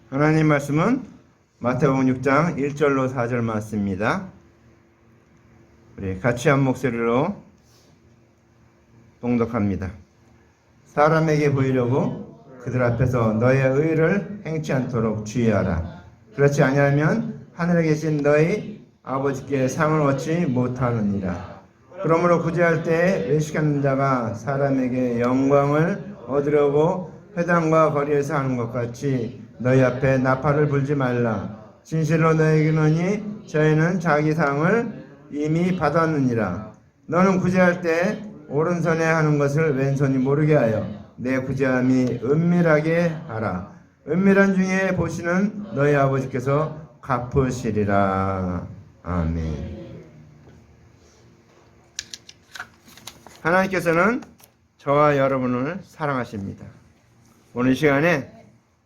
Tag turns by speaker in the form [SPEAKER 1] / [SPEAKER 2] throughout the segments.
[SPEAKER 1] 하나님 말씀은 마태복음 6장 1절로 4절 말씀입니다. 우리 같이 한 목소리로 봉독합니다. 사람에게 보이려고 그들 앞에서 너의 의를 행치 않도록 주의하라. 그렇지 아니하면 하늘에 계신 너희 아버지께 상을 얻지 못하느니라. 그러므로 구제할 때에 외식하는 자가 사람에게 영광을 얻으려고 회당과 거리에서 하는 것 같이 너희 앞에 나팔을 불지 말라. 진실로 너희에게 이르노니 저희는 자기 상을 이미 받았느니라. 너는 구제할 때 오른손에 하는 것을 왼손이 모르게 하여 내 구제함이 은밀하게 하라. 은밀한 중에 보시는 너희 아버지께서 갚으시리라. 아멘. 하나님께서는 저와 여러분을 사랑하십니다. 오늘 시간에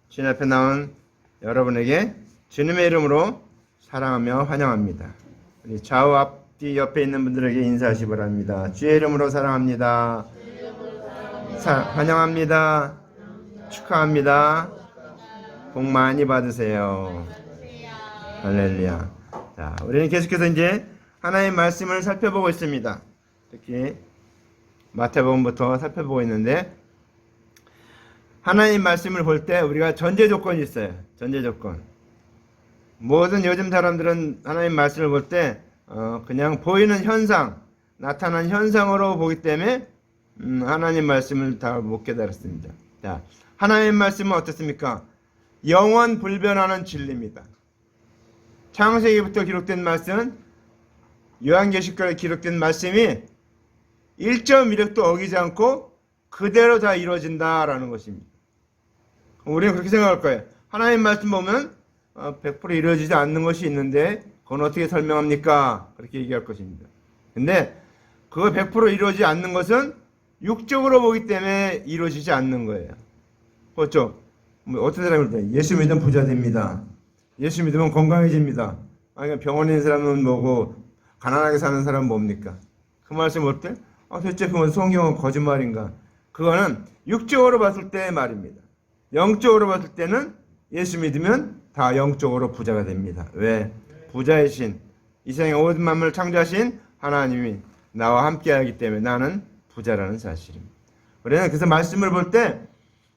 [SPEAKER 1] 주님 앞에 나온 여러분에게 주님의 이름으로 사랑하며 환영합니다. 우리 좌우 앞뒤 옆에 있는 분들에게 인사하시 바랍니다. 주의 이름으로 사랑합니다. 환영합니다. 축하합니다. 복 많이 받으세요. 할렐루야. 자, 우리는 계속해서 이제 하나님의 말씀을 살펴보고 있습니다. 특히 마태복음부터 살펴보고 있는데, 하나님 말씀을 볼 때 우리가 전제 조건이 있어요. 전제 조건. 모든 요즘 사람들은 하나님 말씀을 볼 때 그냥 보이는 현상, 나타난 현상으로 보기 때문에 하나님 말씀을 다 못 깨달았습니다. 자, 하나님 말씀은 어떻습니까? 영원 불변하는 진리입니다. 창세기부터 기록된 말씀은, 요한계시록에 기록된 말씀이 1.1획도 어기지 않고 그대로 다 이루어진다라는 것입니다. 우리는 그렇게 생각할 거예요. 하나님 말씀 보면 100% 이루어지지 않는 것이 있는데 그건 어떻게 설명합니까? 그렇게 얘기할 것입니다. 근데 그거 100% 이루어지지 않는 것은 육적으로 보기 때문에 이루어지지 않는 거예요. 그렇죠? 어떤 사람이 그럴 때 예수 믿으면 부자 됩니다. 예수 믿으면 건강해집니다. 아니, 병원에 있는 사람은 뭐고 가난하게 사는 사람은 뭡니까? 그 말씀 볼 때 대체 그건 성경은 거짓말인가? 그거는 육적으로 봤을 때의 말입니다. 영적으로 봤을 때는 예수 믿으면 다 영적으로 부자가 됩니다. 왜? 부자의 신, 이 세상의 모든 만물을 창조하신 하나님이 나와 함께하기 때문에 나는 부자라는 사실입니다. 우리는 그래서 말씀을 볼 때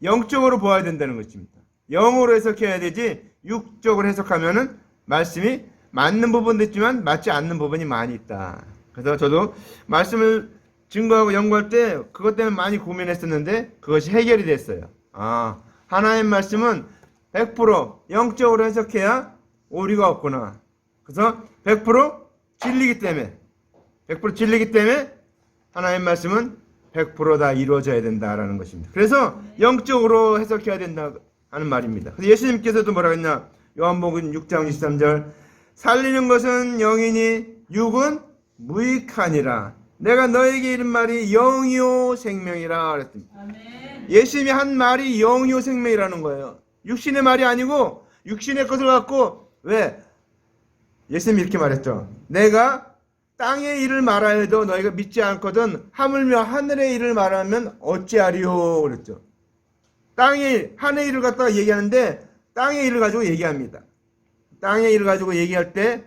[SPEAKER 1] 영적으로 보아야 된다는 것입니다. 영으로 해석해야 되지 육적으로 해석하면은 말씀이 맞는 부분도 있지만 맞지 않는 부분이 많이 있다. 그래서 저도 말씀을 증거하고 연구할 때 그것 때문에 많이 고민했었는데 그것이 해결이 됐어요. 하나님 말씀은 100% 영적으로 해석해야 오류가 없구나. 그래서 100% 진리기 때문에 100% 진리기 때문에 하나님 말씀은 100% 다 이루어져야 된다라는 것입니다. 그래서 영적으로 해석해야 된다 하는 말입니다. 그래서 예수님께서도 뭐라고 했냐? 요한복음 6장 23절, 살리는 것은 영이니 육은 무익하니라. 내가 너에게 이른 말이 영이요 생명이라 그랬습니다. 아멘. 예수님이 한 말이 영이요 생명이라는 거예요. 육신의 말이 아니고 육신의 것을 갖고, 왜? 예수님이 이렇게 말했죠. 내가 땅의 일을 말하여도 너희가 믿지 않거든 하물며 하늘의 일을 말하면 어찌하리요 그랬죠. 하늘의 일을 갖다가 얘기하는데 땅의 일을 가지고 얘기합니다. 땅의 일을 가지고 얘기할 때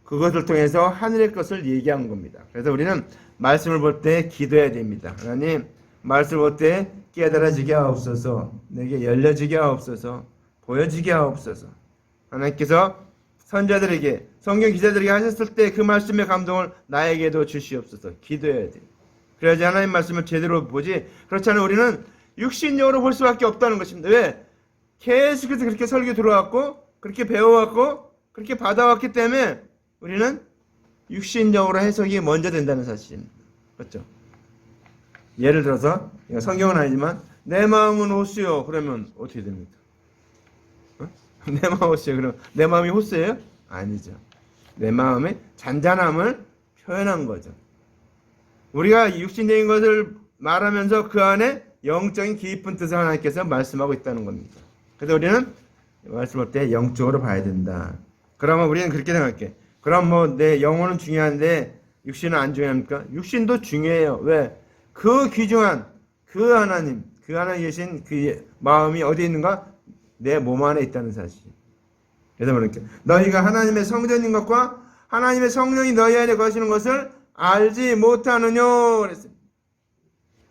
[SPEAKER 1] 그것을 통해서 하늘의 것을 얘기한 겁니다. 그래서 우리는 말씀을 볼 때 기도해야 됩니다. 하나님, 말씀을 볼 때 깨달아지게 하옵소서, 내게 열려지게 하옵소서, 보여지게 하옵소서. 하나님께서 선자들에게, 성경 기자들에게 하셨을 때 그 말씀의 감동을 나에게도 주시옵소서. 기도해야 돼요. 그래야지 하나님 말씀을 제대로 보지, 그렇지 않으면 우리는 육신적으로 볼 수밖에 없다는 것입니다. 왜? 계속해서 그렇게 설교 들어왔고 그렇게 배워왔고 그렇게 받아왔기 때문에 우리는 육신적으로 해석이 먼저 된다는 사실입니다. 그렇죠? 예를 들어서, 성경은 아니지만 내 마음은 호수요 그러면 어떻게 됩니까? 내 마음 호수요 그러면 내 마음이 호수예요? 아니죠. 내 마음의 잔잔함을 표현한 거죠. 우리가 육신적인 것을 말하면서 그 안에 영적인 깊은 뜻을 하나님께서 말씀하고 있다는 겁니다. 그래서 우리는 말씀할 때 영적으로 봐야 된다. 그러면 우리는 그렇게 생각할게. 그럼 내 영혼은 중요한데 육신은 안 중요합니까? 육신도 중요해요. 왜? 그 귀중한 그 하나님 계신 그 마음이 어디 있는가? 내 몸 안에 있다는 사실. 그래서 그러니까 너희가 하나님의 성전인 것과 하나님의 성령이 너희 안에 거하시는 것을 알지 못하느냐 그랬어요.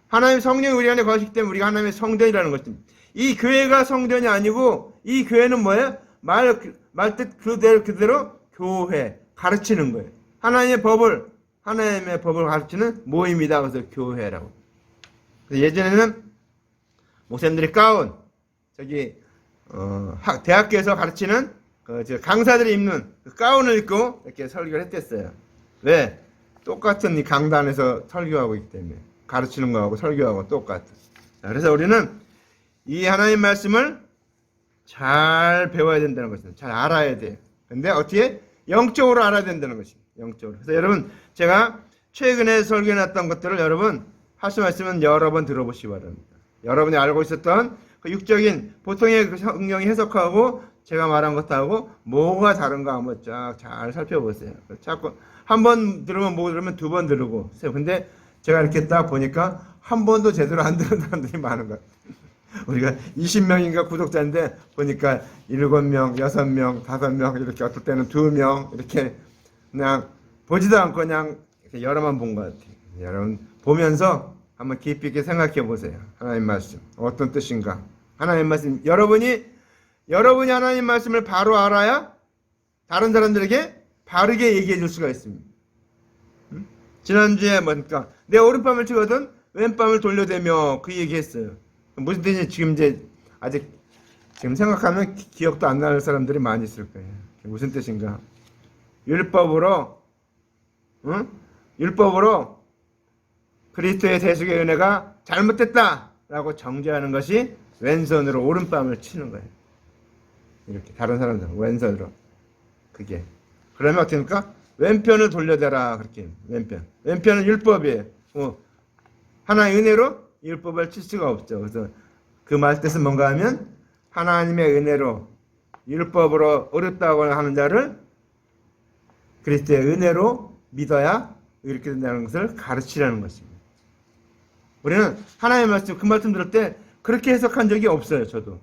[SPEAKER 1] 하나님의 성령이 우리 안에 거하시기 때문에 우리가 하나님의 성전이라는 것입니다. 이 교회가 성전이 아니고 이 교회는 뭐예요? 말뜻 그대로 교회 가르치는 거예요. 하나님의 법을 가르치는 모임이다. 그래서 교회라고. 그래서 예전에는 목사님들이 가운 대학교에서 가르치는 강사들이 입는 그 가운을 입고 이렇게 설교를 했댔어요. 왜? 똑같은 이 강단에서 설교하고 있기 때문에 가르치는 거하고 설교하고 똑같아. 그래서 우리는 이 하나님 말씀을 잘 배워야 된다는 것입니다. 잘 알아야 돼요. 근데 어떻게? 영적으로 알아야 된다는 것입니다. 영적으로. 그래서 여러분 제가 최근에 설교해놨던 것들을 여러분 하실 말씀은 여러 번 들어보시기 바랍니다. 여러분이 알고 있었던 그 육적인 보통의 그 성경이 해석하고 제가 말한 것하고 뭐가 다른가 한번 쫙 잘 살펴보세요. 자꾸 한 번 들으면 못 들으면 두 번 들으고. 근데 제가 이렇게 딱 보니까 한 번도 제대로 안 들은 사람들이 많은 것 같아요. 우리가 20명인가 구독자인데 보니까 7명, 6명, 5명 이렇게 어떨 때는 2명 이렇게 그냥 보지도 않고 그냥 여러만 본 것 같아요. 여러분 보면서 한번 깊이 있게 생각해 보세요. 하나님 말씀 어떤 뜻인가? 하나님 말씀 여러분이 하나님 말씀을 바로 알아야 다른 사람들에게 바르게 얘기해 줄 수가 있습니다. 지난주에 뭐니까 내 오른밤을 치거든 왼밤을 돌려대며 그 얘기했어요. 무슨 뜻인지 지금 생각하면 기억도 안 나는 사람들이 많이 있을 거예요. 무슨 뜻인가? 율법으로 그리스도의 대속의 은혜가 잘못됐다라고 정죄하는 것이 왼손으로 오른밤을 치는 거예요. 이렇게 다른 사람들 왼손으로 그게 그러면 어떻게 합니까? 왼편을 돌려대라 그렇게 왼편은 율법이에요. 하나의 은혜로 율법을 칠 수가 없죠. 그래서 그 말 뜻은 뭔가 하면 하나님의 은혜로 율법으로 어렵다고 하는 자를 그리스도의 은혜로 믿어야 이렇게 된다는 것을 가르치라는 것입니다. 우리는 하나님의 말씀 그 말씀 들을 때 그렇게 해석한 적이 없어요. 저도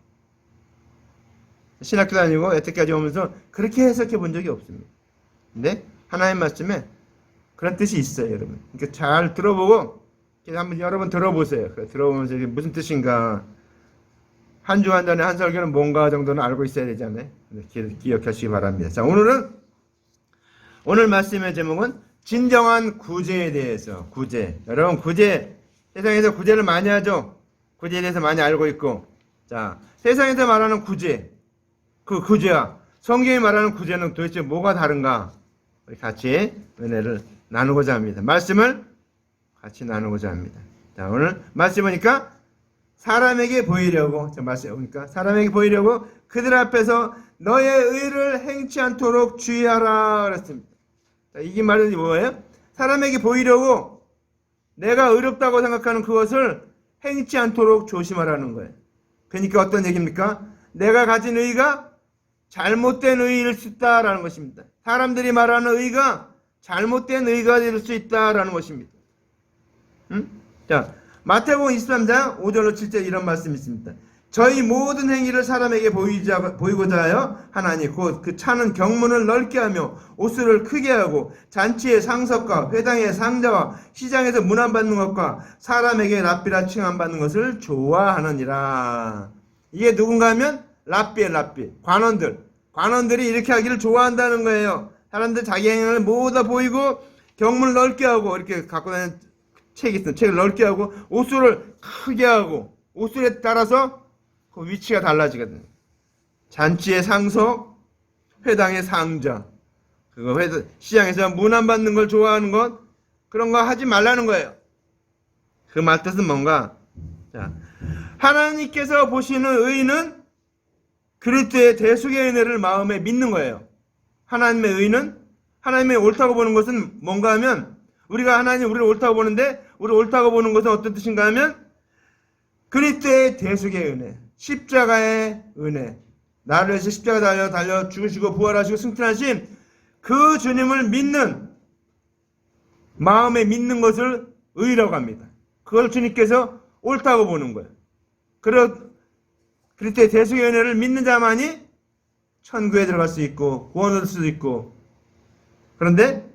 [SPEAKER 1] 신학교 다니고 여태까지 오면서 그렇게 해석해 본 적이 없습니다. 근데 하나님 말씀에 그런 뜻이 있어요, 여러분. 그러니까 잘 들어보고 한번 여러 번 들어보세요. 들어보면서 이게 무슨 뜻인가. 한 주간 전에 한 설교는 뭔가 정도는 알고 있어야 되잖아요. 기억하시기 바랍니다. 자, 오늘 말씀의 제목은 진정한 구제에 대해서. 구제. 여러분 구제 세상에서 구제를 많이 하죠. 구제에 대해서 많이 알고 있고. 자, 세상에서 말하는 구제. 그 구제와 성경이 말하는 구제는 도대체 뭐가 다른가? 우리 같이 은혜를 나누고자 합니다. 말씀을 같이 나누고자 합니다. 자, 오늘 말씀 보니까 사람에게 보이려고 그들 앞에서 너의 의를 행치 않도록 주의하라 그랬습니다. 자, 이게 말은 뭐예요? 사람에게 보이려고 내가 의롭다고 생각하는 그것을 행치 않도록 조심하라는 거예요. 그러니까 어떤 얘기입니까? 내가 가진 의가 잘못된 의일 수 있다라는 것입니다. 사람들이 말하는 의가 잘못된 의가 될 수 있다라는 것입니다. 자, 마태복음 23장 5절로 7절 이런 말씀이 있습니다. 저희 모든 행위를 사람에게 보이고자 하여 하나니 곧 그 차는 경문을 넓게 하며 옷수를 크게 하고 잔치의 상석과 회당의 상자와 시장에서 문안받는 것과 사람에게 랍비라 칭함받는 것을 좋아하느니라. 이게 누군가 하면 랍비 관원들이 이렇게 하기를 좋아한다는 거예요. 사람들 자기 행위를 모두 다 보이고 경문을 넓게 하고 이렇게 갖고 다니는 책이 있어요. 책을 넓게 하고 옷수를 크게 하고 옷술에 따라서 그 위치가 달라지거든요. 잔치의 상석, 회당의 상자, 그거 시장에서 문안 받는 걸 좋아하는 것 그런 거 하지 말라는 거예요. 그 말 뜻은 뭔가? 자, 하나님께서 보시는 의는 그리스도의 대속의 은혜를 마음에 믿는 거예요. 하나님의 의는 하나님의 옳다고 보는 것은 뭔가 하면 우리가 하나님 우리를 옳다고 보는데 우리 옳다고 보는 것은 어떤 뜻인가 하면 그리스도의 대속의 은혜, 십자가의 은혜, 나를 위해서 십자가 달려 죽으시고 부활하시고 승천하신 그 주님을 믿는 마음에 믿는 것을 의라고 합니다. 그걸 주님께서 옳다고 보는 거예요. 그리스도의 대속의 은혜를 믿는 자만이 천국에 들어갈 수 있고 구원을 얻을 수도 있고. 그런데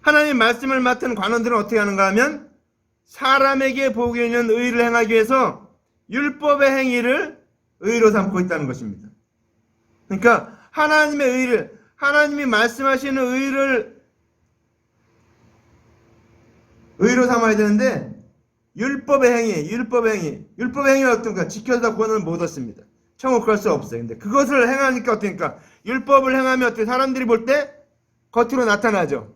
[SPEAKER 1] 하나님 말씀을 맡은 관원들은 어떻게 하는가 하면 사람에게 복이 있는 의를 행하기 위해서 율법의 행위를 의로 삼고 있다는 것입니다. 그러니까 하나님의 의를, 하나님이 말씀하시는 의를 의로 삼아야 되는데 율법의 행위는 어떤가? 지켜서 구원을 못 얻습니다. 천국 갈 수 없어요. 근데 그것을 행하니까 어떻습니까? 율법을 행하면 어떻게 사람들이 볼 때 겉으로 나타나죠.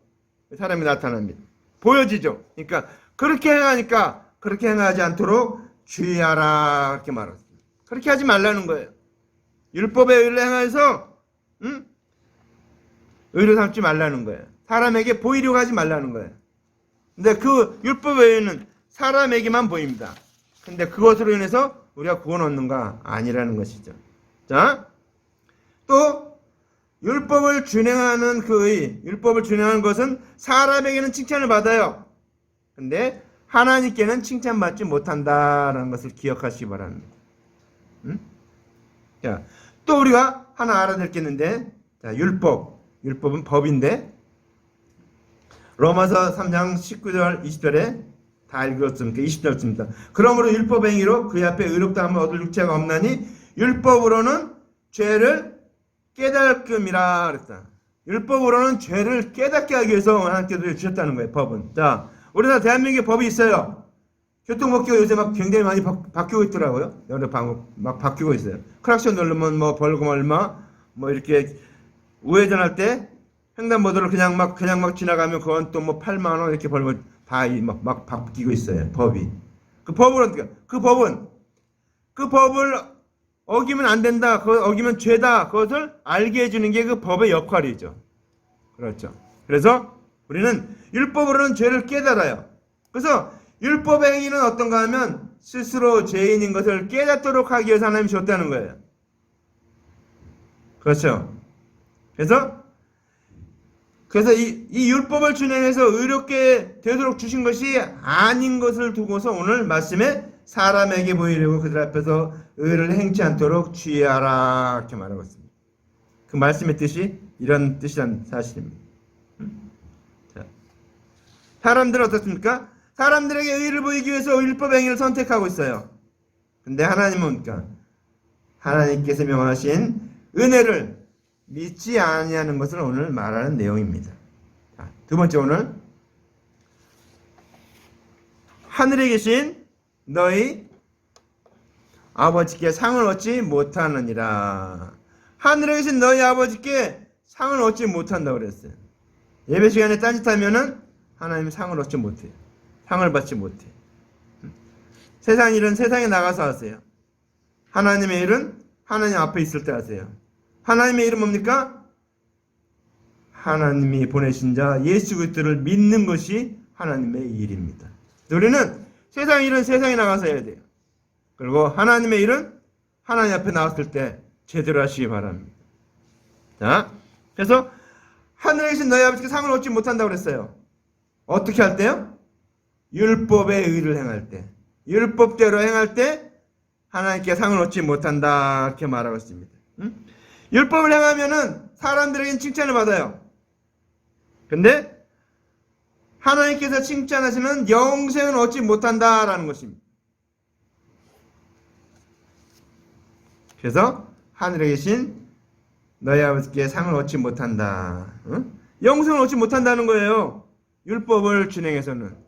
[SPEAKER 1] 사람이 나타납니다. 보여지죠. 그러니까 그렇게 행하니까 그렇게 행하지 않도록 주의하라 이렇게 말합니다. 그렇게 하지 말라는 거예요. 율법의 의를 행해서 의로 삼지 말라는 거예요. 사람에게 보이려고 하지 말라는 거예요. 근데 그 율법의 의는 사람에게만 보입니다. 근데 그것으로 인해서 우리가 구원 얻는가? 아니라는 것이죠. 자, 또 율법을 준행하는 그 의, 율법을 준행하는 것은 사람에게는 칭찬을 받아요. 근데 하나님께는 칭찬받지 못한다라는 것을 기억하시기 바랍니다. 자, 또 우리가 하나 알아야 게 있는데, 자, 율법은 법인데, 로마서 3장 19절 20절에 다 읽었습니까? 20절쯤입니다. 그러므로 율법 행위로 그의 앞에 의롭다함을 얻을 육체가 없나니 율법으로는 죄를 깨달음이라 그랬다. 율법으로는 죄를 깨닫게 하기 위해서 하나님께서 주셨다는 거예요. 법은. 자, 우리나라 대한민국에 법이 있어요. 교통법규가 요새 막 굉장히 많이 바뀌고 있더라고요. 여러 방법 막 바뀌고 있어요. 크락션 누르면 뭐 벌금 얼마, 뭐 이렇게 우회전할 때 횡단보도를 그냥 막 지나가면 그건 또 뭐 8만 원 이렇게 벌금 다 막 바뀌고 있어요. 법이. 그 법을 어기면 안 된다. 어기면 죄다. 그것을 알게 해주는 게 그 법의 역할이죠. 그렇죠. 그래서 우리는 율법으로는 죄를 깨달아요. 그래서 율법의 행위는 어떤가 하면 스스로 죄인인 것을 깨닫도록 하기 위해서 하나님이 줬다는 거예요. 그렇죠. 그래서 이 율법을 준행해서 의롭게 되도록 주신 것이 아닌 것을 두고서 오늘 말씀에 사람에게 보이려고 그들 앞에서 의를 행치 않도록 주의하라 이렇게 말하고 있습니다. 그 말씀의 뜻이 이런 뜻이란 사실입니다. 자, 사람들은 어떻습니까? 사람들에게 의를 보이기 위해서 율법 행위를 선택하고 있어요. 근데 하나님은 뭡니까? 하나님께서 명하신 은혜를 믿지 아니하는 것을 오늘 말하는 내용입니다. 자, 두 번째, 오늘 하늘에 계신 너희 아버지께 상을 얻지 못하느니라. 하늘에 계신 너희 아버지께 상을 얻지 못한다고 그랬어요. 예배 시간에 딴짓하면은 하나님 상을 얻지 못해요. 상을 받지 못해요. 세상 일은 세상에 나가서 하세요. 하나님의 일은 하나님 앞에 있을 때 하세요. 하나님의 일은 뭡니까? 하나님이 보내신 자 예수 그리스도를 믿는 것이 하나님의 일입니다. 우리는 세상 일은 세상에 나가서 해야 돼요. 그리고 하나님의 일은 하나님 앞에 나왔을 때 제대로 하시기 바랍니다. 자, 그래서 하늘에 계신 너희 아버지께 상을 얻지 못한다고 그랬어요. 어떻게 할 때요? 율법의 의를 행할 때, 율법대로 행할 때 하나님께 상을 얻지 못한다 이렇게 말하고 있습니다. 율법을 행하면은 사람들에게는 칭찬을 받아요. 근데 하나님께서 칭찬하시는 영생은 얻지 못한다라는 것입니다. 그래서 하늘에 계신 너희 아버지께 상을 얻지 못한다. 영생을 얻지 못한다는 거예요. 율법을 준행해서는.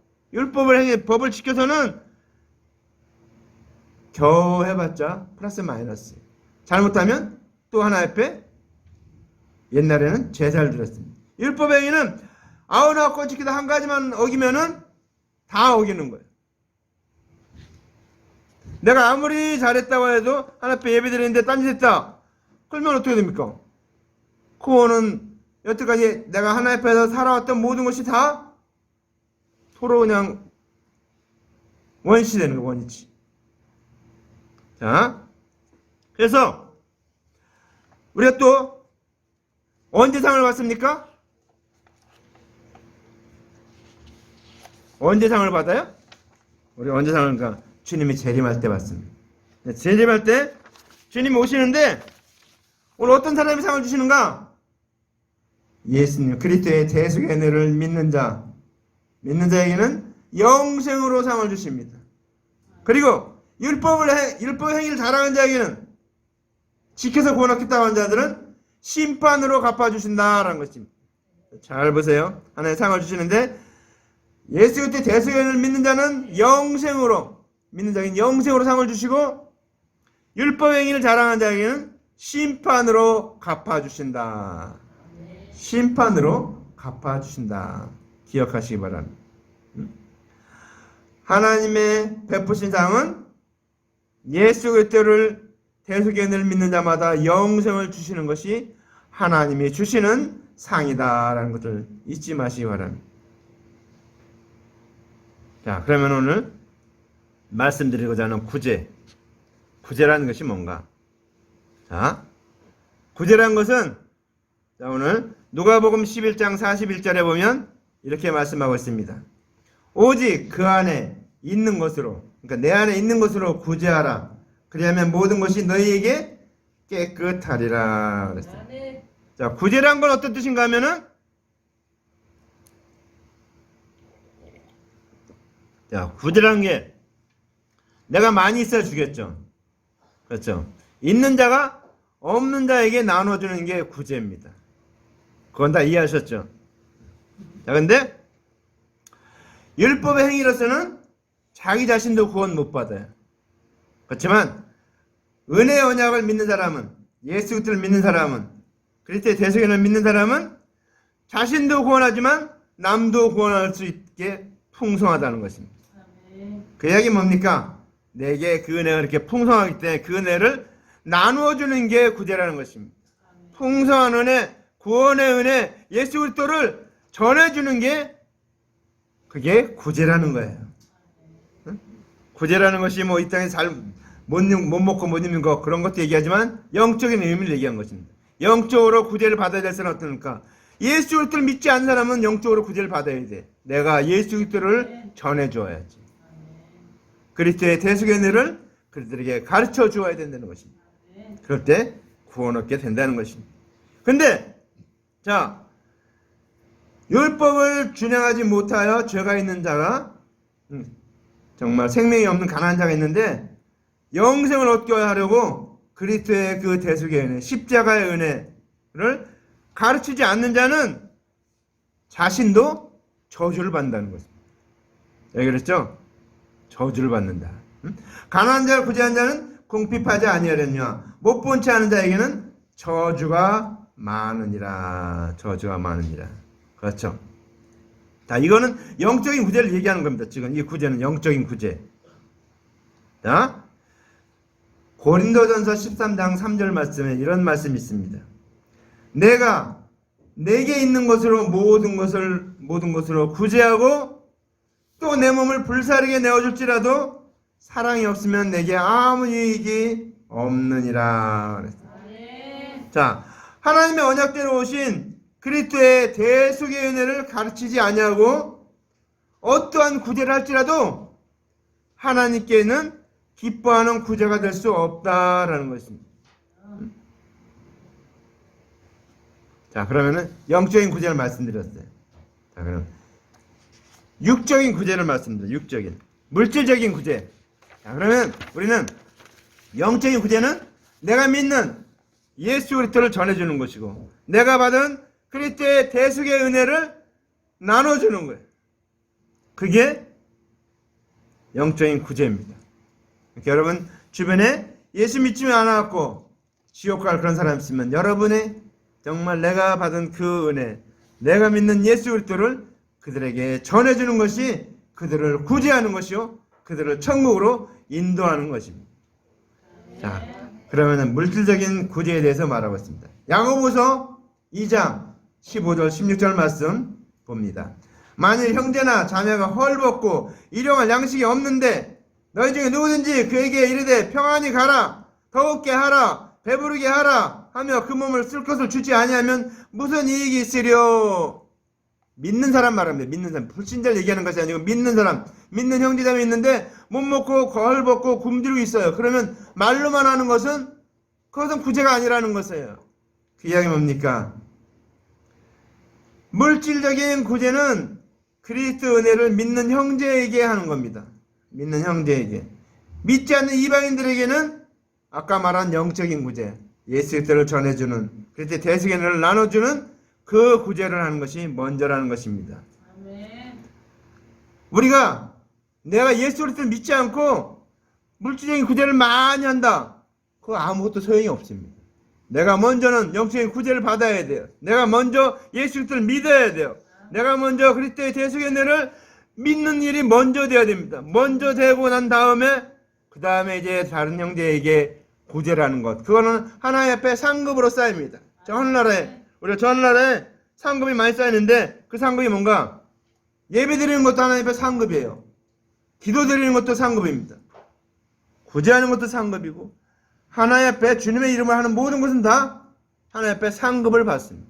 [SPEAKER 1] 법을 지켜서는 겨우 해봤자 플러스 마이너스. 잘못하면 또 하나 앞에 옛날에는 제사를 드렸습니다. 율법의 행위는 99건 지키다 한 가지만 어기면은 다 어기는 거예요. 내가 아무리 잘했다고 해도 하나 앞에 예배 드리는데 딴짓했다. 그러면 어떻게 됩니까? 그거는 여태까지 내가 하나 앞에서 살아왔던 모든 것이 다 서로 그냥 원시 되는 거예요. 원시. 자, 그래서 우리가 또 언제 상을 받습니까? 언제 상을 받아요? 우리 언제 상을 받습니까? 주님이 재림할 때 받습니다. 재림할 때 주님이 오시는데 오늘 어떤 사람이 상을 주시는가? 예수님 그리스도의 대속의 은혜를 믿는 자에게는 영생으로 상을 주십니다. 그리고 율법 행위를 잘하는 자에게는, 지켜서 구원하겠다고 하는 자들은 심판으로 갚아주신다라는 것입니다. 잘 보세요. 하나의 상을 주시는데 예수 그리스도의 대속의 은혜를 믿는 자는 영생으로, 믿는 자에게는 영생으로 상을 주시고, 율법 행위를 잘하는 자에게는 심판으로 갚아주신다. 심판으로 갚아주신다. 기억하시기 바랍니다. 하나님의 베푸신 상은 예수 그리스도를 대속의 은혜를 믿는 자마다 영생을 주시는 것이 하나님이 주시는 상이다라는 것을 잊지 마시기 바랍니다. 자, 그러면 오늘 말씀드리고자 하는 구제라는 것이 뭔가? 자, 구제라는 것은, 자, 오늘 누가복음 11장 41절에 보면 이렇게 말씀하고 있습니다. 오직 그 안에 있는 것으로, 그러니까 내 안에 있는 것으로 구제하라. 그리하면 모든 것이 너희에게 깨끗하리라 그랬어요. 자, 구제란 건 어떤 뜻인가 하면은, 자, 구제라는 게 내가 많이 있어야 주겠죠. 그렇죠. 있는 자가 없는 자에게 나눠주는 게 구제입니다. 그건 다 이해하셨죠? 자, 근데 율법의 행위로서는 자기 자신도 구원 못 받아요. 그렇지만 은혜의 언약을 믿는 사람은, 예수 그리스도를 믿는 사람은, 그리스도의 대속의 은혜를 믿는 사람은 자신도 구원하지만 남도 구원할 수 있게 풍성하다는 것입니다. 그 이야기 뭡니까? 내게 그 은혜가 이렇게 풍성하기 때문에 그 은혜를 나누어주는 게 구제라는 것입니다. 풍성한 은혜, 구원의 은혜, 예수 그리스도를 전해주는 게 그게 구제라는 거예요. 응? 구제라는 것이 뭐 이 땅에 못 먹고 못 입는 거 그런 것도 얘기하지만 영적인 의미를 얘기한 것입니다. 영적으로 구제를 받아야 될 사람은 어떻습니까? 예수 그리스도를 믿지 않는 사람은 영적으로 구제를 받아야 돼. 내가 예수 그리스도를 전해줘야지. 그리스도의 대속의 은혜를 그들에게 가르쳐 주어야 된다는 것입니다. 그럴 때 구원 얻게 된다는 것입니다. 근데 자, 율법을 준행하지 못하여 죄가 있는 자가, 정말 생명이 없는 가난한 자가 있는데 영생을 얻게 하려고 그리스도의 그 대속의 은혜, 십자가의 은혜를 가르치지 않는 자는 자신도 저주를 받는다는 것입니다. 여기 그랬죠? 저주를 받는다. 가난한 자를 구제한 자는 궁핍하지 아니하려냐. 못 본 채 하는 자에게는 저주가 많으니라. 저주가 많으니라. 그렇죠. 자, 이거는 영적인 구제를 얘기하는 겁니다. 지금 이 구제는 영적인 구제. 자, 고린도전서 13장 3절 말씀에 이런 말씀이 있습니다. 내가 내게 있는 것으로 모든 것으로 구제하고 또 내 몸을 불사르게 내어줄지라도 사랑이 없으면 내게 아무 유익이 없느니라. 자, 하나님의 언약대로 오신 그리스도의 대속의 은혜를 가르치지 아니하고 어떠한 구제를 할지라도 하나님께는 기뻐하는 구제가 될 수 없다라는 것입니다. 자, 그러면은 영적인 구제를 말씀드렸어요. 자, 그럼 육적인 구제를 말씀드려요. 육적인, 물질적인 구제. 자, 그러면 우리는 영적인 구제는 내가 믿는 예수 그리스도를 전해주는 것이고 내가 받은 그리스도의 대속의 은혜를 나눠주는 거예요. 그게 영적인 구제입니다. 그러니까 여러분 주변에 예수 믿지 않았고 지옥 갈 그런 사람 있으면 여러분의 정말 내가 받은 그 은혜, 내가 믿는 예수 그리스도를 그들에게 전해주는 것이 그들을 구제하는 것이요, 그들을 천국으로 인도하는 것입니다. 자, 그러면 물질적인 구제에 대해서 말하고 있습니다. 야고보서 2장 15절 16절 말씀 봅니다. 만일 형제나 자매가 헐벗고 일용할 양식이 없는데 너희 중에 누구든지 그에게 이르되 평안히 가라, 더욱게 하라, 배부르게 하라 하며 그 몸을 쓸 것을 주지 아니하면 무슨 이익이 있으려. 믿는 사람 말합니다. 믿는 사람. 불신자를 얘기하는 것이 아니고 믿는 사람. 믿는 형제자매 있는데 못 먹고 거울 벗고 굶주리고 있어요. 그러면 말로만 하는 것은 그것은 구제가 아니라는 것이에요. 그 이야기 뭡니까? 물질적인 구제는 그리스도 은혜를 믿는 형제에게 하는 겁니다. 믿는 형제에게. 믿지 않는 이방인들에게는 아까 말한 영적인 구제, 예수 그리스도를 전해주는, 그리스도의 대속의 은혜를 나눠주는 그 구제를 하는 것이 먼저라는 것입니다. 아멘. 우리가 내가 예수 그리스도를 믿지 않고 물질적인 구제를 많이 한다. 그거 아무것도 소용이 없습니다. 내가 먼저는 영적인 구제를 받아야 돼요. 내가 먼저 예수 그리스도를 믿어야 돼요. 내가 먼저 그리스도의 대속의 은혜를 믿는 일이 먼저 돼야 됩니다. 먼저 되고 난 다음에 그 다음에 이제 다른 형제에게 구제를 하는 것. 그거는 하나님 앞에 상급으로 쌓입니다. 우리가 저 하늘나라에 상급이 많이 쌓이는데 그 상급이 뭔가? 예배 드리는 것도 하나님 앞에 상급이에요. 기도 드리는 것도 상급입니다. 구제하는 것도 상급이고 하나님 앞에 주님의 이름을 하는 모든 것은 다 하나님 앞에 상급을 받습니다.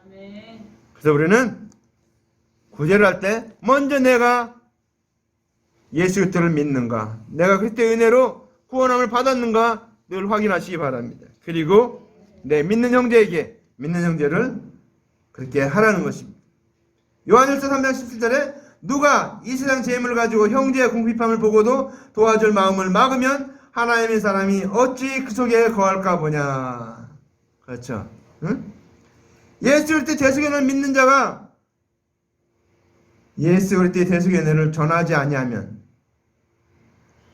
[SPEAKER 1] 아멘. 그래서 우리는 구제를 할 때 먼저 내가 예수 그리스도를 믿는가, 내가 그리스도의 은혜로 구원함을 받았는가 늘 확인하시기 바랍니다. 그리고 내 믿는 형제에게 믿는 형제를 그렇게 하라는 것입니다. 요한일서 3장 17절에 누가 이 세상 재물을 가지고 형제의 궁핍함을 보고도 도와줄 마음을 막으면 하나님의 사람이 어찌 그 속에 거할까 보냐. 그렇죠? 응? 예수 그리스도의 대속의 은혜를 믿는 자가 예수 그리스도의 대속의 은혜를 전하지 아니하면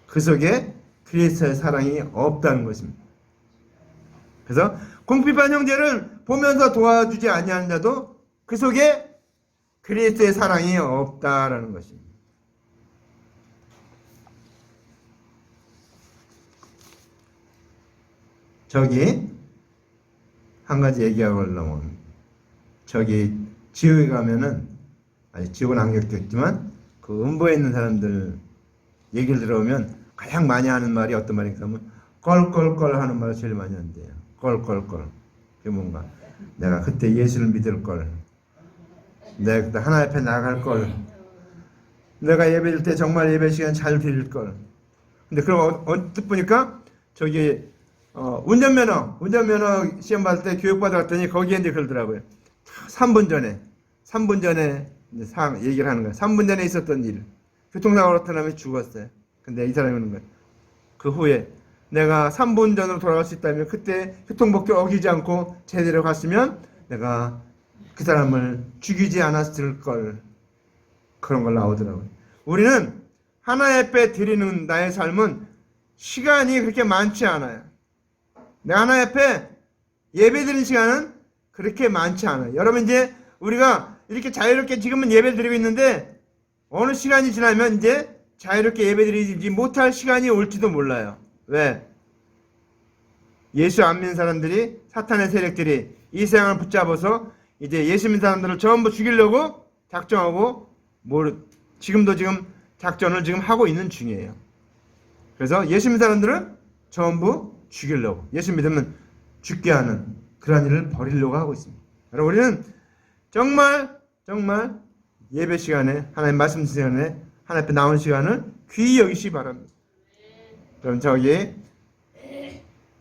[SPEAKER 1] 그 속에 그리스도의 사랑이 없다는 것입니다. 그래서 궁핍한 형제를 보면서 도와주지 아니하는 자도 그 속에 그리스도의 사랑이 없다라는 것입니다. 저기 한 가지 얘기하고 올라오면 저기 지옥에 가면은 아니 지옥은 안 겪겠지만 그 음부에 있는 사람들 얘기를 들어보면 가장 많이 하는 말이 어떤 말인가 하면 껄껄껄 하는 말을 제일 많이 한대요. 껄껄껄. 그게 뭔가 내가 그때 예수를 믿을 걸, 내가 그때 하나님 앞에 나갈 걸, 내가 예배 드릴 때 정말 예배 시간 잘 드릴 걸. 근데 그럼 언뜻 보니까 저기 운전면허 시험 받을 때 교육받아 갔더니 거기에 이제 그러더라고요. 3분 전에 얘기를 하는 거예요. 3분 전에 있었던 일. 교통사고로 사람이 죽었어요. 근데 이 사람이 그러는 거예요. 그 후에 내가 3분 전으로 돌아갈 수 있다면 그때 교통법규 어기지 않고 제대로 갔으면 내가 그 사람을 죽이지 않았을 걸. 그런 걸 나오더라고요. 우리는 하나님 앞에 드리는 나의 삶은 시간이 그렇게 많지 않아요. 내가 하나님 앞에 예배 드리는 시간은 그렇게 많지 않아요. 여러분 이제 우리가 이렇게 자유롭게 지금은 예배 드리고 있는데 어느 시간이 지나면 이제 자유롭게 예배 드리지 못할 시간이 올지도 몰라요. 왜? 예수 안 믿는 사람들이, 사탄의 세력들이 이 세상을 붙잡아서 이제 예수 믿는 사람들을 전부 죽이려고 작정하고 지금도 작전을 지금 하고 있는 중이에요. 그래서 예수 믿는 사람들은 전부 죽이려고, 예수 믿으면 죽게 하는 그런 일을 벌이려고 하고 있습니다. 여러분 우리는 정말 예배 시간에, 하나님 말씀 시간에 하나님 앞에 나온 시간을 귀히 여기시기 바랍니다. 그럼 저기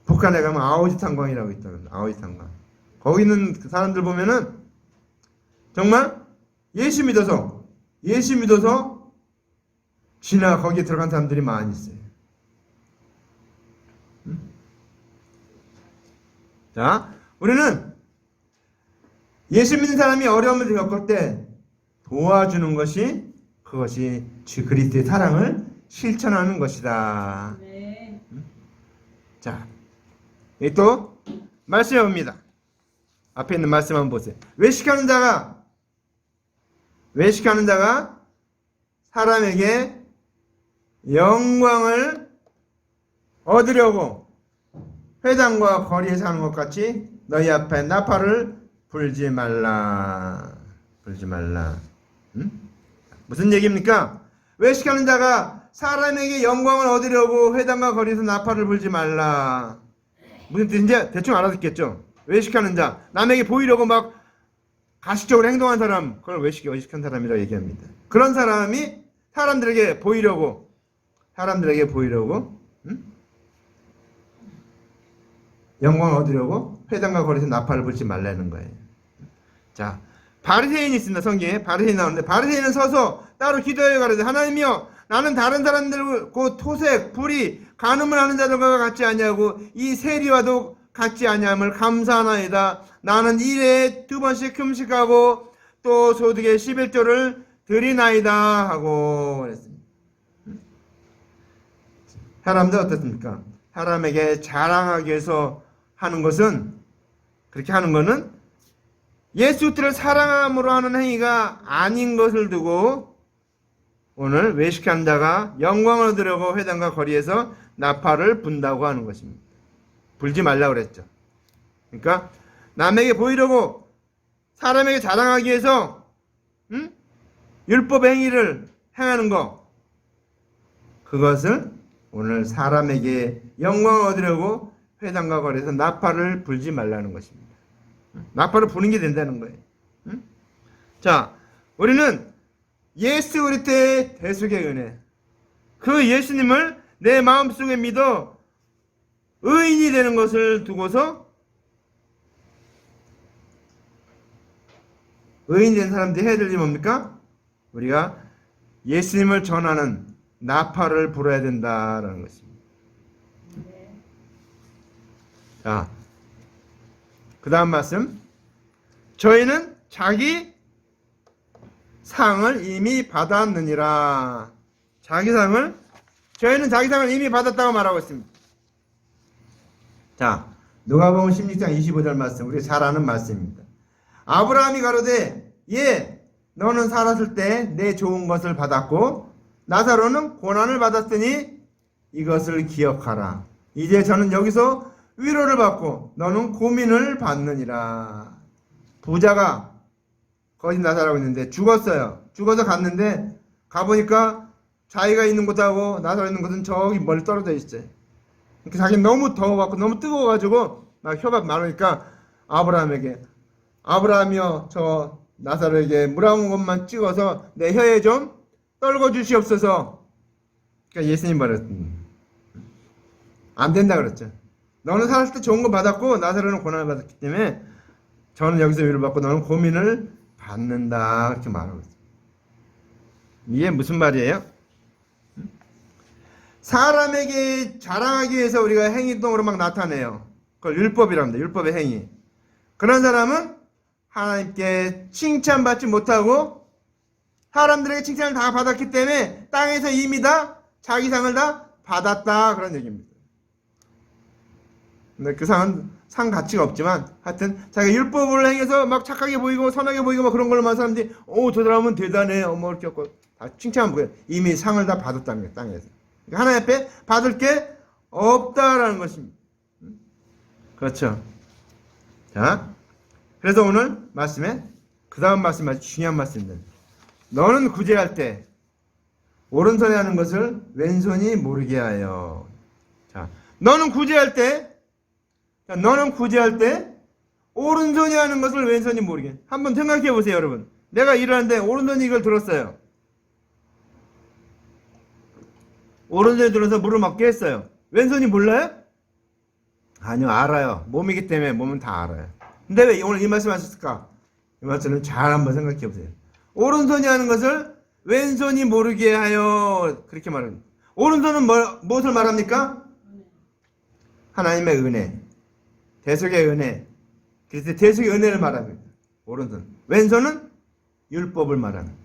[SPEAKER 1] 북한에 가면 아오지탄광이라고 있다는데, 아오지탄광. 거기 있는 그 사람들 보면은 정말 예수 믿어서 거기에 들어간 사람들이 많이 있어요. 자, 우리는 예수 믿는 사람이 어려움을 겪을 때 도와주는 것이, 그것이 주 그리스도의 사랑을 실천하는 것이다. 네. 자, 여기 또 말씀해 봅니다. 앞에 있는 말씀 한번 보세요. 외식하는 자가 사람에게 영광을 얻으려고 회당과 거리에서 하는 것 같이 너희 앞에 나팔을 불지 말라. 응? 무슨 얘기입니까? 외식하는 자가 사람에게 영광을 얻으려고 회당과 거리에서 나팔을 불지 말라. 무슨 뜻인지 대충 알아듣겠죠? 외식하는 자, 남에게 보이려고 막 가식적으로 행동한 사람, 그걸 외식이 어식한 사람이라고 얘기합니다. 그런 사람이 사람들에게 보이려고, 응? 영광을 얻으려고 회당과 거리에서 나팔을 불지 말라는 거예요. 자, 바리새인이 있습니다. 성경에 바리새인 나오는데, 바리새인은 서서 따로 기도하여 가라되, 하나님이여, 나는 다른 사람들 곧 토색, 불의, 간음을 하는 자들과 같지 아니하고 이 세리와도 같지 아니함을 감사하나이다. 나는 일에 2번씩 금식하고 또 소득의 11조를 드리나이다 하고 그랬습니다. 사람들 어떻습니까? 사람에게 자랑하기 위해서 하는 것은, 그렇게 하는 것은 예수 그리스도를 사랑함으로 하는 행위가 아닌 것을 두고 오늘 외식하는 자가 영광을 얻으려고 회당과 거리에서 나팔을 분다고 하는 것입니다. 불지 말라고 그랬죠. 그러니까 남에게 보이려고, 사람에게 자랑하기 위해서 율법 행위를 행하는 것, 그것을 오늘 사람에게 영광을 얻으려고 회당과 거리에서 나팔을 불지 말라는 것입니다. 나팔을 부는 게 된다는 거예요. 자, 우리는 예수 그리스도의 대속의 은혜, 그 예수님을 내 마음속에 믿어 의인이 되는 것을 두고서 의인 된 사람들이 해야 될 일이 뭡니까? 우리가 예수님을 전하는 나팔을 불어야 된다라는 것입니다. 자, 그 다음 말씀. 저희는 자기 상을 이미 받았느니라. 저희는 자기 상을 이미 받았다고 말하고 있습니다. 자, 누가복음 16장 25절 말씀, 우리 잘 아는 말씀입니다. 아브라함이 가로되, 예, 너는 살았을 때 내 좋은 것을 받았고 나사로는 고난을 받았으니 이것을 기억하라. 이제 저는 여기서 위로를 받고 너는 고민을 받느니라. 부자가 거기 나사로라고 있는데 죽었어요. 죽어서 갔는데 가보니까 자기가 있는 곳하고 나사로 있는 곳은 저기 멀리 떨어져 있어요. 그러니까 자기는 너무 더워갖고 너무 뜨거워가지고 막 혀가 마르니까 아브라함이여, 저 나사로에게 물 한 모금만 찍어서 내 혀에 좀 떨궈 주시옵소서. 그러니까 예수님 말했습니다. 안 된다 그랬죠. 너는 살았을 때 좋은 거 받았고 나사로는 고난을 받았기 때문에 저는 여기서 위로를 받고 너는 고민을 받는다, 그렇게 말하고 있어요. 이게 무슨 말이에요? 사람에게 자랑하기 위해서 우리가 행동으로 막 나타내요. 그걸 율법이랍니다. 율법의 행위. 그런 사람은 하나님께 칭찬받지 못하고 사람들에게 칭찬을 다 받았기 때문에 땅에서 이미 다 자기 상을 다 받았다, 그런 얘기입니다. 근데 그 상은 상 가치가 없지만 하여튼 자기가 율법을 행해서 막 착하게 보이고 선하게 보이고 막 그런 걸로만 사람들이 저 사람은 대단해 뭐 이렇게 하고 다 칭찬을 보여요. 이미 상을 다 받았다는 거예요, 땅에서. 그러니까 하나님 앞에 받을 게 없다라는 것입니다. 그렇죠. 자, 그래서 오늘 말씀에 그 다음 말씀 아주 중요한 말씀입니다. 너는 구제할 때 오른손에 하는 것을 왼손이 모르게 하여. 자, 너는 구제할 때 오른손이 하는 것을 왼손이 모르게. 한번 생각해 보세요, 여러분. 내가 일하는데 오른손이 이걸 들었어요. 오른손이 들어서 물을 먹게 했어요. 왼손이 몰라요? 아니요, 알아요. 몸이기 때문에 몸은 다 알아요. 근데 왜 오늘 이 말씀 하셨을까? 이 말씀을 잘 한번 생각해 보세요. 오른손이 하는 것을 왼손이 모르게 하여, 그렇게 말합니다. 오른손은 무엇을 말합니까? 하나님의 은혜, 대속의 은혜, 그래서 대속의 은혜를 말합니다. 오른손. 왼손은 율법을 말합니다.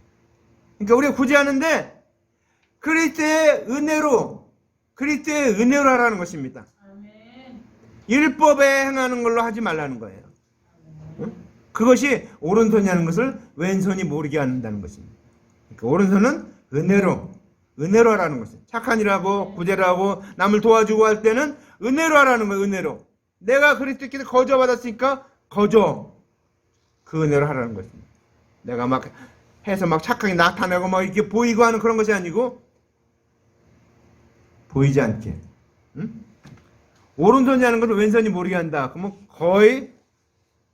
[SPEAKER 1] 그러니까 우리가 구제하는데 그리스도의 은혜로 하라는 것입니다. 율법에 행하는 걸로 하지 말라는 거예요. 응? 그것이 오른손이 하는 것을 왼손이 모르게 한다는 것입니다. 그러니까 오른손은 은혜로 하라는 것이에요. 착한 일하고 구제를 하고 남을 도와주고 할 때는 은혜로 하라는 거예요. 은혜로. 내가 그리스도께서 거저 받았으니까 거저 그 은혜로 하라는 것입니다. 내가 막 해서 막 착하게 나타내고 막 이렇게 보이고 하는 그런 것이 아니고 보이지 않게. 응? 오른손이 하는 것을 왼손이 모르게 한다. 그러면 거의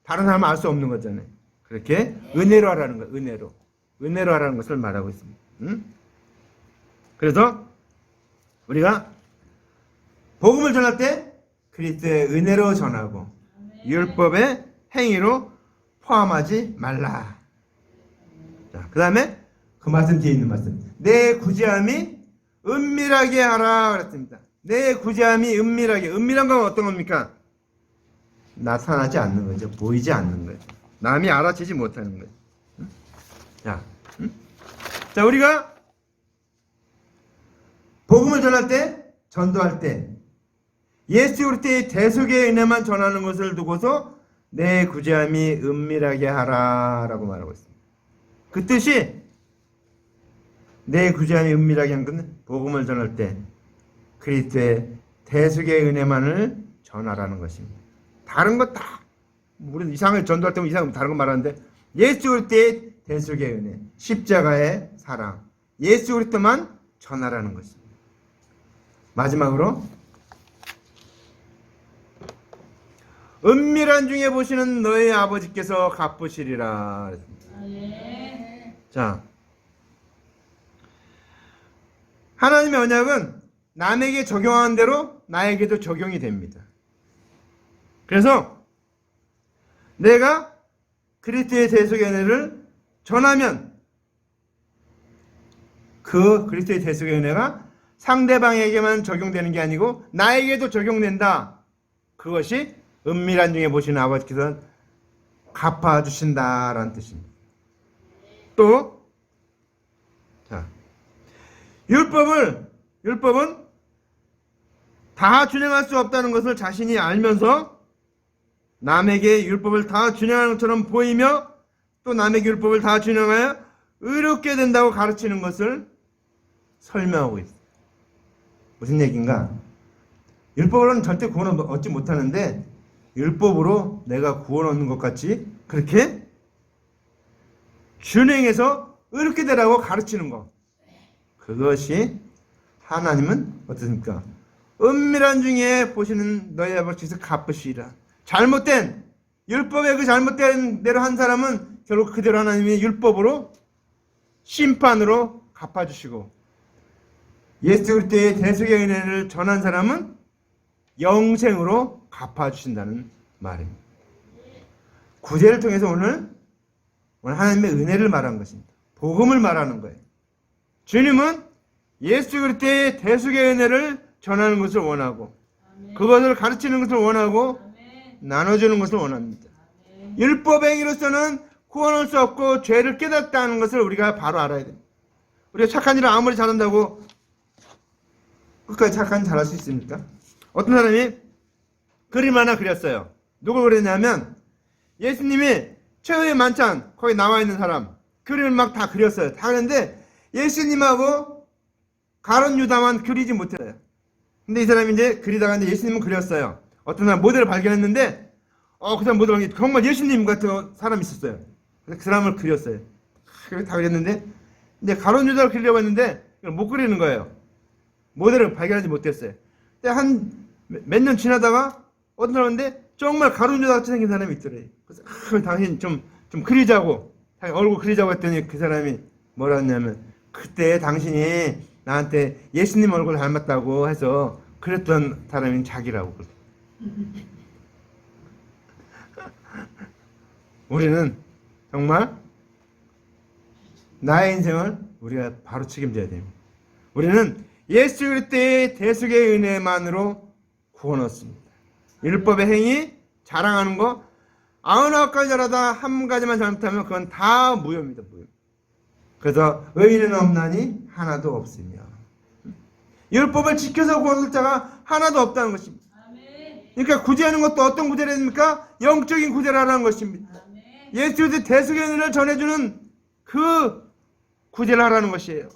[SPEAKER 1] 다른 사람은 알 수 없는 거잖아요. 그렇게 은혜로 하라는 거예요. 은혜로 하라는 것을 말하고 있습니다. 그래서 우리가 복음을 전할 때 그리스도의 은혜로 전하고 율법의 행위로 포함하지 말라. 자, 그 다음에 그 말씀 뒤에 있는 말씀. 내 구제함이 은밀하게 하라 그랬습니다. 내 구제함이 은밀하게. 은밀한 건 어떤 겁니까? 나타나지 않는 거죠. 보이지 않는 거예요. 남이 알아채지 못하는 거예요. 자, 우리가 복음을 전할 때, 전도할 때 예수 그리스도의 대속의 은혜만 전하는 것을 두고서 내 구제함이 은밀하게 하라라고 말하고 있습니다. 그 뜻이 내 구제함이 은밀하게 한 것은 복음을 전할 때 그리스도의 대속의 은혜만을 전하라는 것입니다. 다른 것 다 우리는 이상을 전도할 때면 이상 다른 거 말하는데 예수 그리스도의 대속의 은혜, 십자가의 사랑, 예수 그리스도만 전하라는 것입니다. 마지막으로 은밀한 중에 보시는 너희 아버지께서 갚으시리라. 자, 하나님의 언약은 남에게 적용하는 대로 나에게도 적용이 됩니다. 그래서 내가 그리스도의 대속의 은혜를 전하면 그 그리스도의 대속의 은혜가 상대방에게만 적용되는 게 아니고 나에게도 적용된다. 그것이 은밀한 중에 보시는 아버지께서 갚아주신다라는 뜻입니다. 또 자, 율법은 다 준행할 수 없다는 것을 자신이 알면서 남에게 율법을 다 준행하는 것처럼 보이며 또 남에게 율법을 다 준행하여 의롭게 된다고 가르치는 것을 설명하고 있습니다. 무슨 얘기인가? 율법으로는 절대 구원을 얻지 못하는데 율법으로 내가 구원 얻는 것 같이 그렇게 준행해서 의롭게 되라고 가르치는 것. 그것이 하나님은 어떻습니까? 은밀한 중에 보시는 너희 아버지께서 갚으시리라. 잘못된 율법의 그 잘못된 대로 한 사람은 결국 그대로 하나님이 율법으로 심판으로 갚아주시고 예수 그리스도의 대속의 은혜를 전한 사람은 영생으로 갚아주신다는 말입니다. 구제를 통해서 오늘 하나님의 은혜를 말한 것입니다. 복음을 말하는 거예요. 주님은 예수 그리스도의 대속의 은혜를 전하는 것을 원하고 그것을 가르치는 것을 원하고 나눠주는 것을 원합니다. 율법 행위로서는 구원할 수 없고 죄를 깨닫다는 것을 우리가 바로 알아야 됩니다. 우리가 착한 일을 아무리 잘한다고 끝까지 착한 일 잘할 수 있습니까? 어떤 사람이 그림 하나 그렸어요. 누굴 그렸냐면 예수님이 최후의 만찬 거기 나와 있는 사람 그림을 막 다 그렸어요. 다 그렸는데 예수님하고 가룟 유다만 그리지 못했어요. 근데 이 사람이 이제 그리다가 이제 예수님은 그렸어요. 어떤 사람 모델을 발견했는데 그 사람 모델을 발견 정말 예수님 같은 사람이 있었어요. 그래서 그 사람을 그렸어요. 다 그렸는데 이제 가룟 유다를 그리려고 했는데 못 그리는 거예요. 모델을 발견하지 못했어요. 근데 한 몇 년 지나다가 어떤 사람인데 정말 가룟 유다 같이 생긴 사람이 있더래요. 그래서 당신 좀 그리자고 얼굴 그리자고 했더니 그 사람이 뭐라 했냐면 그때 당신이 나한테 예수님 얼굴 닮았다고 해서 그랬던 사람이 자기라고. 우리는 정말 나의 인생을 우리가 바로 책임져야 됩니다. 우리는 예수 그리스도의 대속의 은혜만으로 구원 얻습니다. 율법의 행위, 자랑하는 거 99가지 잘하다 한 가지만 잘못하면 그건 다 무효입니다. 무효. 그래서 의인은 없나니 하나도 없으며 율법을 지켜서 구원 얻을 자가 하나도 없다는 것입니다. 그러니까 구제하는 것도 어떤 구제를 합니까? 영적인 구제를 하라는 것입니다. 예수 그리스도의 대속의 은혜를 전해주는 그 구제를 하라는 것이에요.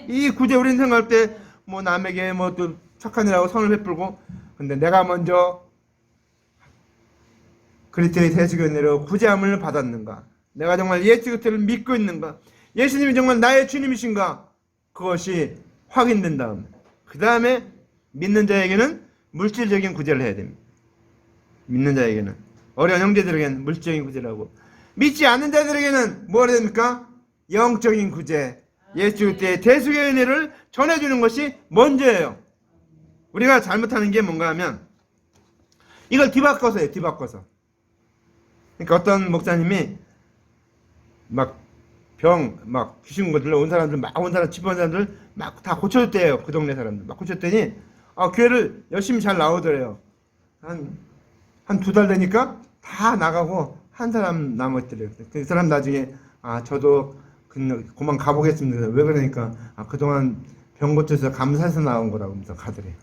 [SPEAKER 1] 이 구제 우리는 생각할 때 뭐 남에게 뭐 또 착한 일하고 선을 베풀고 근데 내가 먼저 그리스도의 대속의 은혜로 구제함을 받았는가? 내가 정말 예수 그리스도를 믿고 있는가? 예수님이 정말 나의 주님이신가? 그것이 확인된 다음 그 다음에 믿는 자에게는 물질적인 구제를 해야 됩니다. 믿는 자에게는 어려운 형제들에게는 물질적인 구제를 하고 믿지 않는 자들에게는 뭐가 됩니까? 영적인 구제, 예수 그리스도의 대속의 은혜를 전해주는 것이 먼저예요. 우리가 잘못하는 게 뭔가 하면 이걸 뒤바꿔서 해요. 뒤바꿔서. 그러니까 어떤 목사님이 막 귀신 것들 온 사람들 집안 사람들 막 다 고쳐줬대요. 그 동네 사람들 막 고쳤더니 교회를 열심히 잘 나오더래요. 한 2달 되니까 다 나가고 한 사람 남았더래요. 그 사람 나중에 저도 그만 가보겠습니다. 왜 그러니까 그동안 병 고쳐서 감사해서 나온 거라고 하면서 가더래요.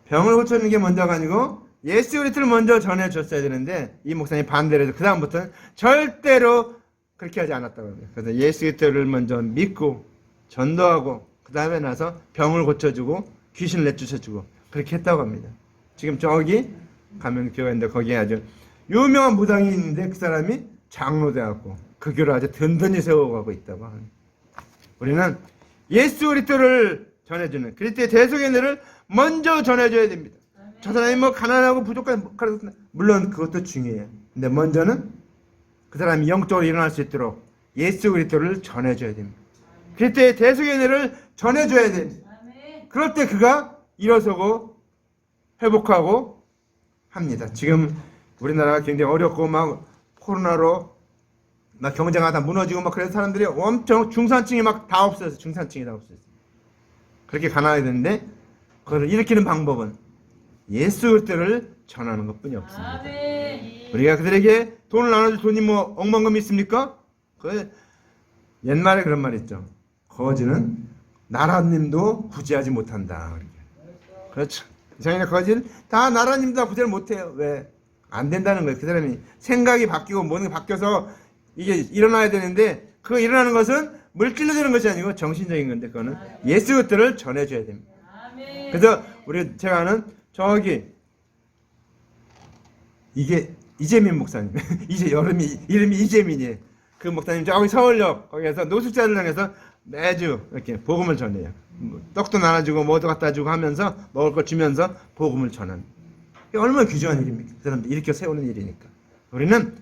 [SPEAKER 1] 병을 고치는 게 먼저가 아니고 예수 그리스도를 먼저 전해줬어야 되는데 이 목사님이 반대로 해서 그 다음부터는 절대로 그렇게 하지 않았다고 합니다. 그래서 예수 그리스도를 먼저 믿고 전도하고 그 다음에 나서 병을 고쳐주고 귀신을 내쫓아주고 그렇게 했다고 합니다. 지금 저기 가면 교회가 있는데 거기에 아주 유명한 무당이 있는데 그 사람이 장로 돼갖고 그 교회를 아주 든든히 세워가고 있다고 합니다. 우리는 예수 그리스도를 전해주는 그리스도의 대속의 은혜를 먼저 전해줘야 됩니다. 저 사람이 가난하고 부족한 물론 그것도 중요해요. 근데 먼저는 그 사람이 영적으로 일어날 수 있도록 예수 그리스도를 전해줘야 됩니다. 그리스도의 대속의 은혜를 전해줘야 됩니다. 그럴 때 그가 일어서고 회복하고 합니다. 지금 우리나라가 굉장히 어렵고 코로나로 경제가 다 무너지고 그래서 사람들이 엄청 중산층이 다 없어졌어요. 중산층이 다 없어졌어요. 그렇게 가난해야 되는데 그걸 일으키는 방법은 예수 그리스도를 전하는 것뿐이 없습니다. 우리가 그들에게 돈을 나눠줄 돈이 억만금이 있습니까? 옛말에 그런 말 있죠. 거지는 나라님도 구제하지 못한다. 그렇죠. 이상하게 거지는 다 나라님도 구제를 못해요. 왜? 안 된다는 거예요. 그 사람이 생각이 바뀌고 모든 게 바뀌어서 이게 일어나야 되는데 그거 일어나는 것은 물질로 되는 것이 아니고 정신적인 건데 그거는 예수 그리스도를 전해줘야 됩니다. 그래서 제가 아는 저기 이게 이재민 목사님 이름이 이재민이에요. 그 목사님 저기 서울역 거기에서 노숙자를 향해서 매주 이렇게 복음을 전해요. 떡도 나눠주고 뭐도 갖다 주고 하면서 먹을 걸 주면서 복음을 전하는. 이게 얼마나 귀중한 일입니까? 그 사람들 일으켜 세우는 일이니까. 우리는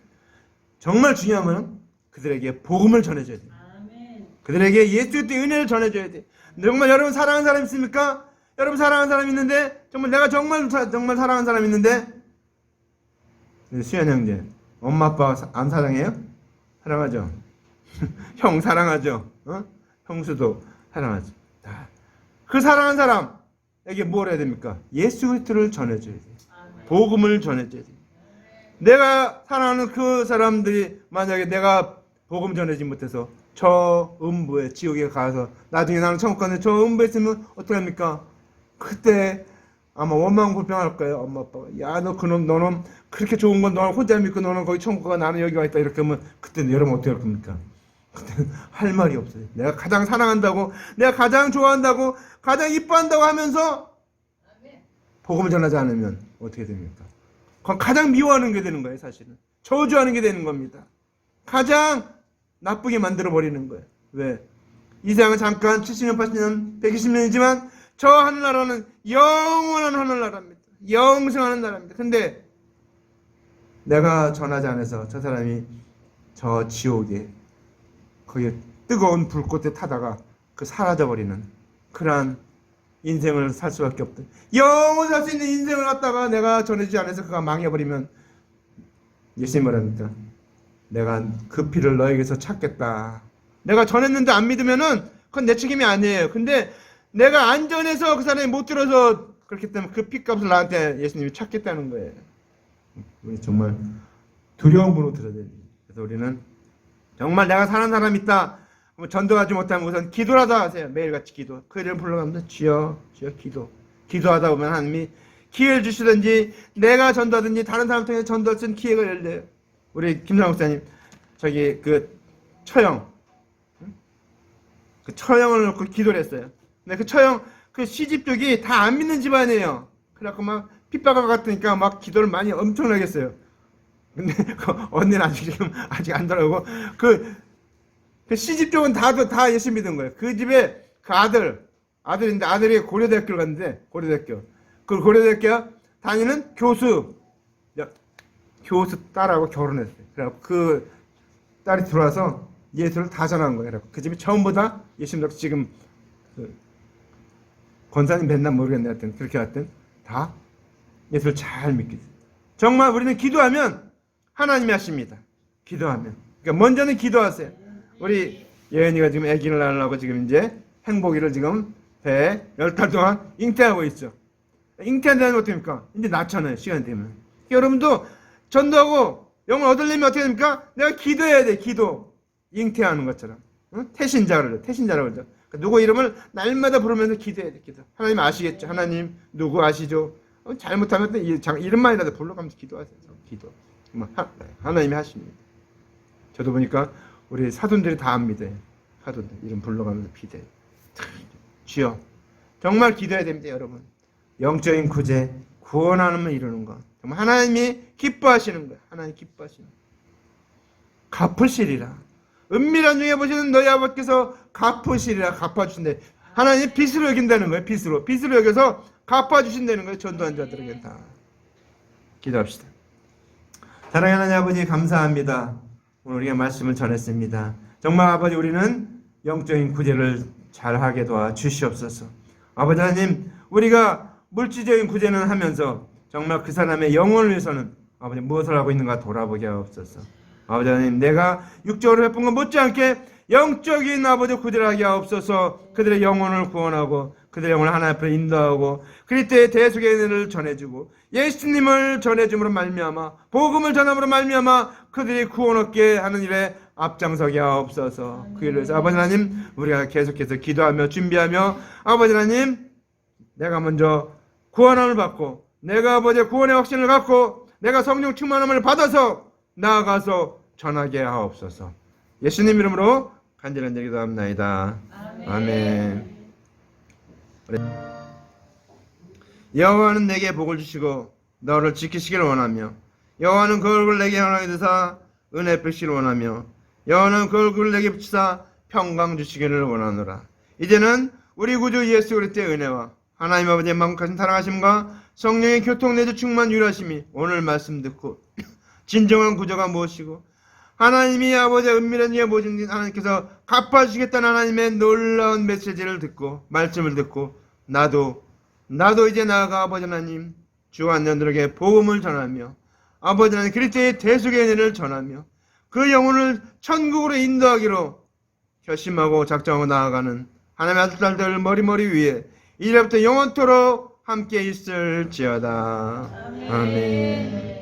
[SPEAKER 1] 정말 중요한 건 그들에게 복음을 전해줘야 돼요. 그들에게 예수 그리스도의 은혜를 전해줘야 돼요. 정말 여러분 사랑하는 사람 있습니까? 여러분 사랑하는 사람 있는데 정말 내가 정말 사랑하는 사람 있는데 수현 형제 엄마 아빠 안 사랑해요? 사랑하죠. 형 사랑하죠. 형수도 사랑하죠. 그 사랑하는 사람에게 뭘 해야 됩니까? 예수 그리스도를 전해줘야 돼요. 복음을 전해줘야 돼요. 내가 사랑하는 그 사람들이 만약에 내가 복음 전해지 못해서 저 음부에 지옥에 가서 나중에 나는 천국 가는데 저 음부에 있으면 어떻게 합니까? 그때 아마 원망 불평할 거예요. 엄마 아빠가 야 너 그놈 너는 그렇게 좋은 건 너는 혼자 믿고 너는 거기 천국 가 나는 여기 와 있다 이렇게 하면 그때는 여러분 어떻게 할 겁니까? 그때는 할 말이 없어요. 내가 가장 사랑한다고 내가 가장 좋아한다고 가장 이뻐한다고 하면서 복음을 전하지 않으면 어떻게 됩니까? 그건 가장 미워하는 게 되는 거예요. 사실은 저주하는 게 되는 겁니다. 가장 나쁘게 만들어 버리는 거예요. 왜? 이 세상은 잠깐 70년 80년 120년이지만 저 하늘나라는 영원한 하늘나라입니다. 영생하는 나라입니다. 근데 내가 전하지 않아서 저 사람이 저 지옥에 거기에 뜨거운 불꽃에 타다가 사라져버리는 그러한 인생을 살 수밖에 없다. 영원히 살 수 있는 인생을 갖다가 내가 전해주지 않아서 그가 망해버리면 예수님 말합니다. 내가 그 피를 너에게서 찾겠다. 내가 전했는데 안 믿으면은 그건 내 책임이 아니에요. 근데 내가 안 전해서 그 사람이 못 들어서 그렇기 때문에 그 피값을 나한테 예수님이 찾겠다는 거예요. 우리 정말 두려운 분으로 들어야 돼요. 그래서 우리는 정말 내가 사는 사람 있다. 전도하지 못하면 우선 기도하다 하세요. 매일같이 기도. 그 이름 불러가면서 주여 기도. 기도하다 보면 하나님이 기회를 주시든지 내가 전도하든지 다른 사람 통해 전도할 수 있는 기회가 열려요. 우리 김상 목사님 저기 처형 처형을 놓고 기도를 했어요. 근데 그 처형 시집 쪽이 다 안 믿는 집안이에요. 그래갖고 막 핍박을 같으니까 막 기도를 많이 엄청나게 했어요. 근데 언니는 아직 안 돌아오고 그 시집 쪽은 다 예수 믿은 거예요. 그 집에 그 아들인데 아들이 고려대학교를 갔는데 고려대학교 다니는 교수 교수 딸하고 결혼했어요. 그래갖고 그 딸이 들어와서 예수를 다 전한 거예요. 그 집이 전부 다 예수 믿고 지금 그 권사님 맨날 모르겠네 하여튼 그렇게 하여튼 다 예수를 잘 믿게 돼요. 정말 우리는 기도하면 하나님이 하십니다. 기도하면. 그러니까 먼저는 기도하세요. 우리 예은이가 지금 아기를 낳으려고 지금 이제 행복이를 지금 배에 10달 동안 잉태하고 있죠. 잉태한다는 건 어떻게 됩니까? 이제 낳잖아요. 시간 되면. 여러분도 전도하고 영을 얻으려면 어떻게 됩니까? 내가 기도해야 돼. 기도. 잉태하는 것처럼. 응? 태신자라고 그러죠. 태신자라고 그러죠. 그러니까 누구 이름을 날마다 부르면서 기도해야 돼. 기도. 하나님 아시겠죠? 하나님 누구 아시죠? 잘못하면 또 이름만이라도 불러가면서 기도하세요. 기도. 하나님이 하십니다. 저도 보니까 우리 사돈들이 다 압니다. 사돈들 이름 불러가면서 기도해. 주여 정말 기도해야 됩니다. 여러분 영적인 구제 구원하는 이루는 것 정말 하나님이 기뻐하시는 거예요. 하나님 기뻐하시는 거예요. 갚으시리라. 은밀한 중에 보시는 너희 아버지께서 갚으시리라. 갚아주신대. 하나님 빚으로 여긴다는 거예요. 빚으로 여겨서 갚아주신다는 거예요. 전도한 자들에게 다. 기도합시다. 사랑하는 하나님 아버지 감사합니다. 오늘 우리가 말씀을 전했습니다. 정말 아버지 우리는 영적인 구제를 잘하게 도와 주시옵소서. 아버지 하나님 우리가 물질적인 구제는 하면서 정말 그 사람의 영혼을 위해서는 아버지 무엇을 하고 있는가 돌아보게 하옵소서. 아버지 하나님 내가 육적으로 베푼 것 못지않게 영적인 아버지 구제를 하게 하옵소서. 그들의 영혼을 구원하고 그들의 영혼을 하나님 앞으로 인도하고 그리스도의 대속의 은혜를 전해주고 예수님을 전해줌으로 말미암아 복음을 전함으로 말미암아 그들이 구원 얻게 하는 일에 앞장서게 하옵소서. 그 일을 위해서 아버지 하나님 우리가 계속해서 기도하며 준비하며 아버지 하나님 내가 먼저 구원함을 받고 내가 아버지 구원의 확신을 갖고 내가 성령 충만함을 받아서 나아가서 전하게 하옵소서. 예수님 이름으로 간절한 기도합나이다. 아멘. 여호와는 내게 복을 주시고 너를 지키시기를 원하며 여호와는 그 얼굴을 내게 향하게 되사 은혜 베시기를 원하며 여호와는 그 얼굴을 내게 비추사 평강 주시기를 원하노라. 이제는 우리 구주 예수 그리스도의 은혜와 하나님 아버지의 만국하신 사랑하심과 성령의 교통 내주 충만 유일하심이 오늘 말씀 듣고 진정한 구조가 무엇이고 하나님이 아버지의 은밀한 이에 모신 하나님께서 갚아주시겠다는 하나님의 놀라운 메시지를 듣고 말씀을 듣고 나도 이제 나아가 아버지 하나님 주 안전들에게 복음을 전하며 아버지 하나님 그리스도의 대속의 은혜를 전하며 그 영혼을 천국으로 인도하기로 결심하고 작정하고 나아가는 하나님의 아들들 머리 위에 이제부터 영원토록 함께 있을지어다. 아멘.